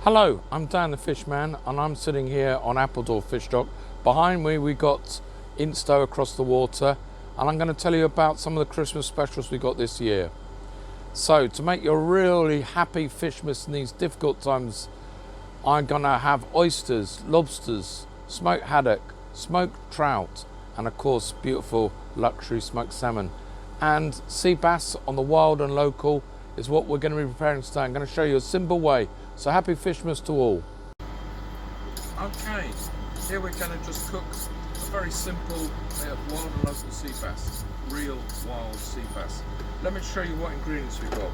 Hello, I'm Dan the Fishman and I'm sitting here on Appledore Fish Dock. Behind me we got Insto across the water, and I'm going to tell you about some of the Christmas specials we got this year. So to make you a really happy Fishmas in these difficult times, I'm going to have oysters, lobsters, smoked haddock, smoked trout, and of course beautiful luxury smoked salmon. And sea bass on the wild and local is what we're going to be preparing today. I'm going to show you a simple way. So happy Fishmas to all. Okay, here we're going to just cook a very simple way of wild and local sea bass, real wild sea bass. Let me show you what ingredients we've got.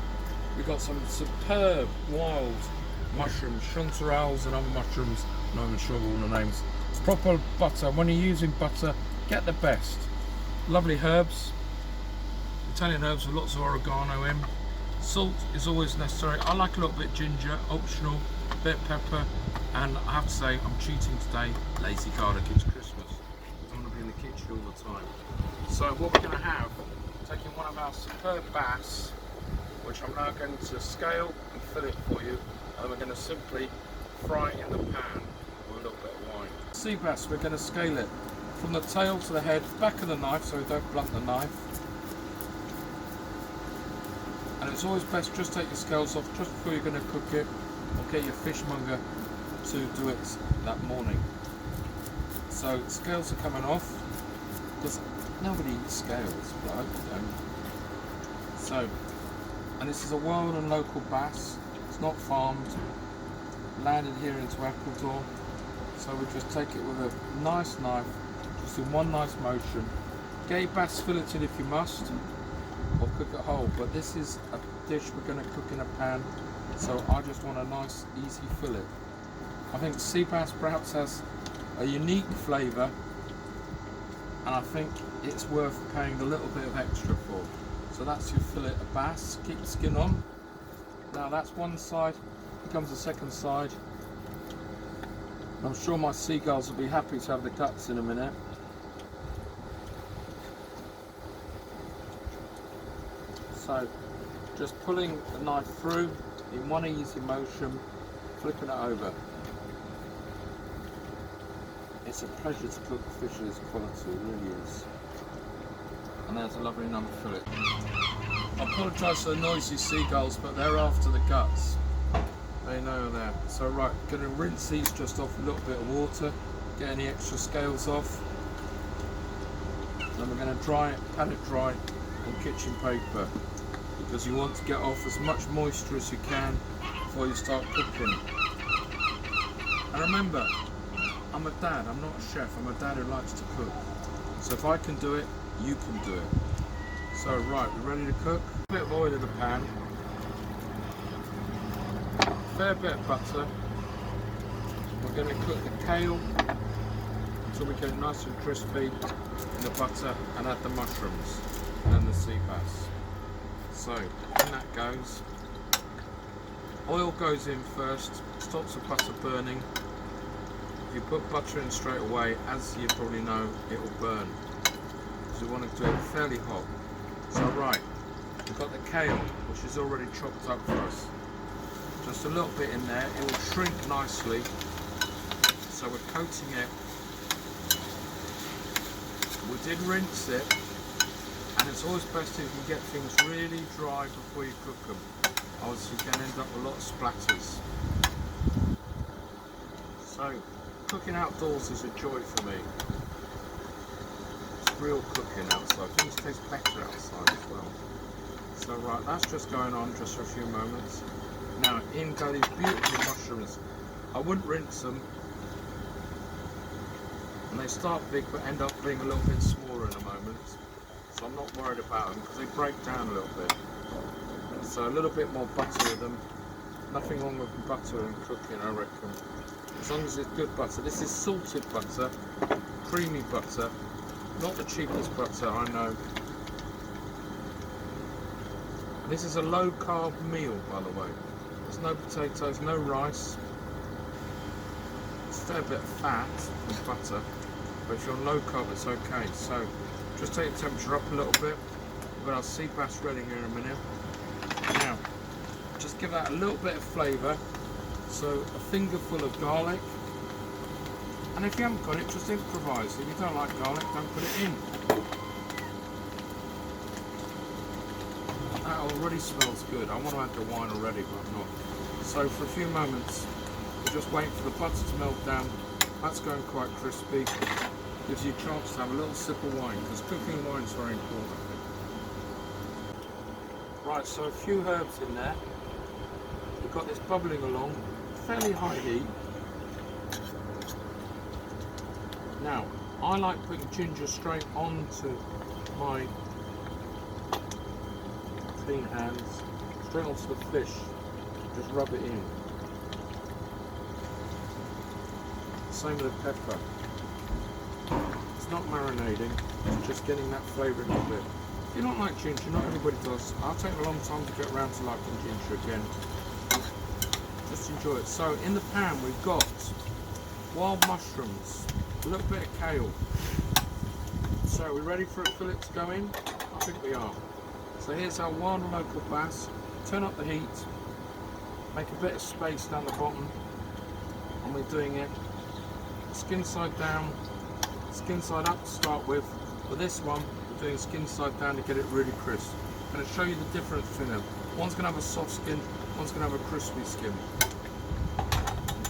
We've got some superb wild mushrooms, chanterelles and other mushrooms, not even sure of all the names. Proper butter. When you're using butter, get the best. Lovely herbs, Italian herbs with lots of oregano in. Salt is always necessary. I like a little bit of ginger, optional, a bit of pepper, and I have to say I'm cheating today. Lazy Garlic, it's Christmas. I don't want to be in the kitchen all the time. So what we're going to have, taking one of our superb bass, which I'm now going to scale and fillet for you, and then we're going to simply fry it in the pan with a little bit of wine. Sea bass, we're going to scale it from the tail to the head, back of the knife so we don't blunt the knife. And it's always best just take your scales off just before you're going to cook it, or get your fishmonger to do it that morning. So scales are coming off, because nobody eats scales, but I hope you don't. So, and this is a wild and local bass, it's not farmed, landed here into Appledore. So we just take it with a nice knife, just in one nice motion. Get your bass filleted if you must, or cook it whole, but this is a dish we're going to cook in a pan, so I just want a nice easy fillet. I think sea bass perhaps has a unique flavour, and I think it's worth paying a little bit of extra for. So that's your fillet of bass. Keep the skin on. Now that's one side, here comes the second side. I'm sure my seagulls will be happy to have the guts in a minute. So just pulling the knife through in one easy motion, flipping it over. It's a pleasure to cook fish of this quality, it really is. And there's a lovely number fillet. I apologise for the noisy seagulls, but they're after the guts. They know they're. So right, going to rinse these just off a little bit of water, get any extra scales off. Then we're going to dry it, pat it dry on kitchen paper, because you want to get off as much moisture as you can before you start cooking. And remember, I'm a dad, I'm not a chef, I'm a dad who likes to cook. So if I can do it, you can do it. So right, we're ready to cook. A bit of oil in the pan, a fair bit of butter. We're going to cook the kale until we get it nice and crispy in the butter, and add the mushrooms and then the sea bass. So when that goes, oil goes in first, stops the butter burning. If you put butter in straight away, as you probably know, it will burn. So you want to do it fairly hot. So right, we've got the kale, which is already chopped up for us. Just a little bit in there, it will shrink nicely. So we're coating it. We did rinse it, and it's always best if you get things really dry before you cook them. Otherwise you can end up with a lot of splatters. So, cooking outdoors is a joy for me. It's real cooking outside. Things taste better outside as well. So right, that's just going on just for a few moments. Now in go these beautiful mushrooms. I wouldn't rinse them, and they start big but end up being a little bit smaller in a moment. So I'm not worried about them because they break down a little bit. So a little bit more butter with them. Nothing wrong with butter in cooking, I reckon. As long as it's good butter. This is salted butter, creamy butter, not the cheapest butter I know. This is a low carb meal, by the way. There's no potatoes, no rice. It's a fair bit of fat and butter, but if you're on low carb it's okay. So just take the temperature up a little bit. We've got our sea bass ready here in a minute. Now, just give that a little bit of flavour. So a finger full of garlic. And if you haven't got it, just improvise. If you don't like garlic, don't put it in. That already smells good. I want to add the wine already, but I'm not. So for a few moments, we're just waiting for the butter to melt down. That's going quite crispy. Gives you a chance to have a little sip of wine, because cooking wine is very important. Right, so a few herbs in there. We've got this bubbling along, fairly high heat. Now, I like putting ginger straight onto my clean hands, straight onto the fish, just rub it in. Same with the pepper. It's not marinating, it's just getting that flavour in a bit. If you don't like ginger, not everybody does. I'll take a long time to get around to liking ginger again. Just enjoy it. So in the pan we've got wild mushrooms, a little bit of kale. So are we ready for a fillet to go in? I think we are. So here's our wild and local bass. Turn up the heat, make a bit of space down the bottom, and we're doing it skin side down, skin side up to start with. For this one, we're doing skin side down to get it really crisp. I'm going to show you the difference between them. One's going to have a soft skin, one's going to have a crispy skin.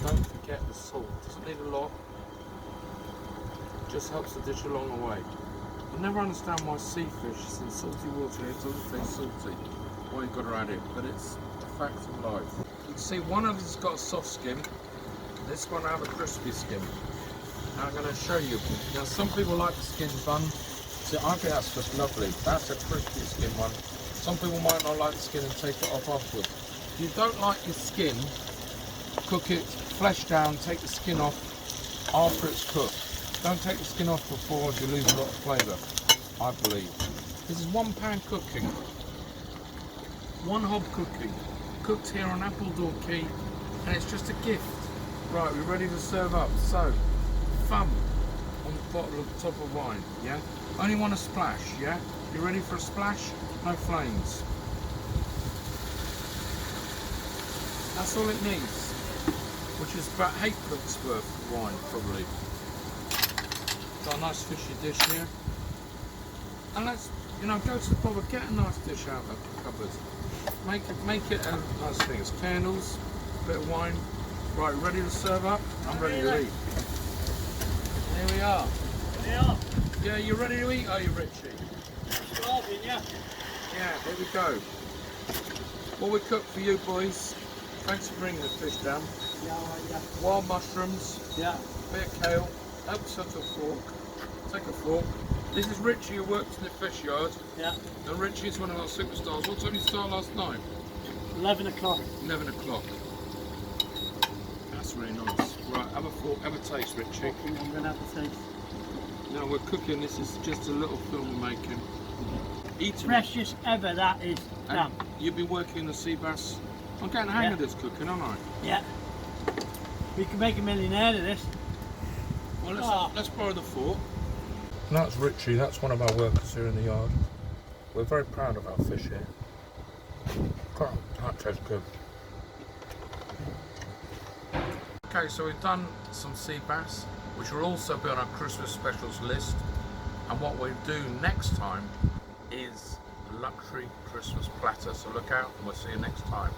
Don't forget the salt. Doesn't need a lot. Just helps the dish along the way. I never understand why sea fish is in salty water, it doesn't taste salty. Why you've got to add it, but it's a fact of life. You can see one of them's got a soft skin, this one have a crispy skin. Now I'm going to show you. Now some people like the skin bun. See, I think that's just lovely. That's a crispy skin one. Some people might not like the skin and take it off afterwards. If you don't like your skin, cook it, flesh down, take the skin off after it's cooked. Don't take the skin off before, you lose a lot of flavour, I believe. This is 1 pan cooking, 1 hob cooking, cooked here on Appledore Quay, and it's just a gift. Right, we're ready to serve up. So, thumb on the bottle of top of wine, yeah? Only want a splash, yeah? You ready for a splash? No flames. That's all it needs, which is about 8 cooks worth of wine, probably. Got a nice fishy dish here, and let's, go to the bother, get a nice dish out of the cupboard. Make it a nice thing. It's candles, a bit of wine. Right, ready to serve up? I'm ready to eat. Here we are. Yeah. Yeah, you ready to eat? Are you, Richie? Starving, yeah. Yeah, here we go. What we cooked for you boys. Thanks for bringing the fish down. Yeah. Wild mushrooms. Yeah. Bit of kale. Help yourself to a fork. Take a fork. This is Richie who works in the fish yard. Yeah. And Richie is one of our superstars. What time did you start last night? 11 o'clock. 11 o'clock. That's really nice. Right, have a fork, have a taste, Richie. Okay, I'm going to have a taste. Now we're cooking, this is just a little film we're making. Eating. Freshest ever that is. And you've been working in the sea bass. I'm getting the hang of this cooking, aren't I? Yeah. We can make a millionaire of this. Well, let's borrow the fork. That's Richie, that's one of our workers here in the yard. We're very proud of our fish here. God, that tastes good. Okay, so we've done some sea bass, which will also be on our Christmas specials list. And what we'll do next time is a luxury Christmas platter. So look out and we'll see you next time.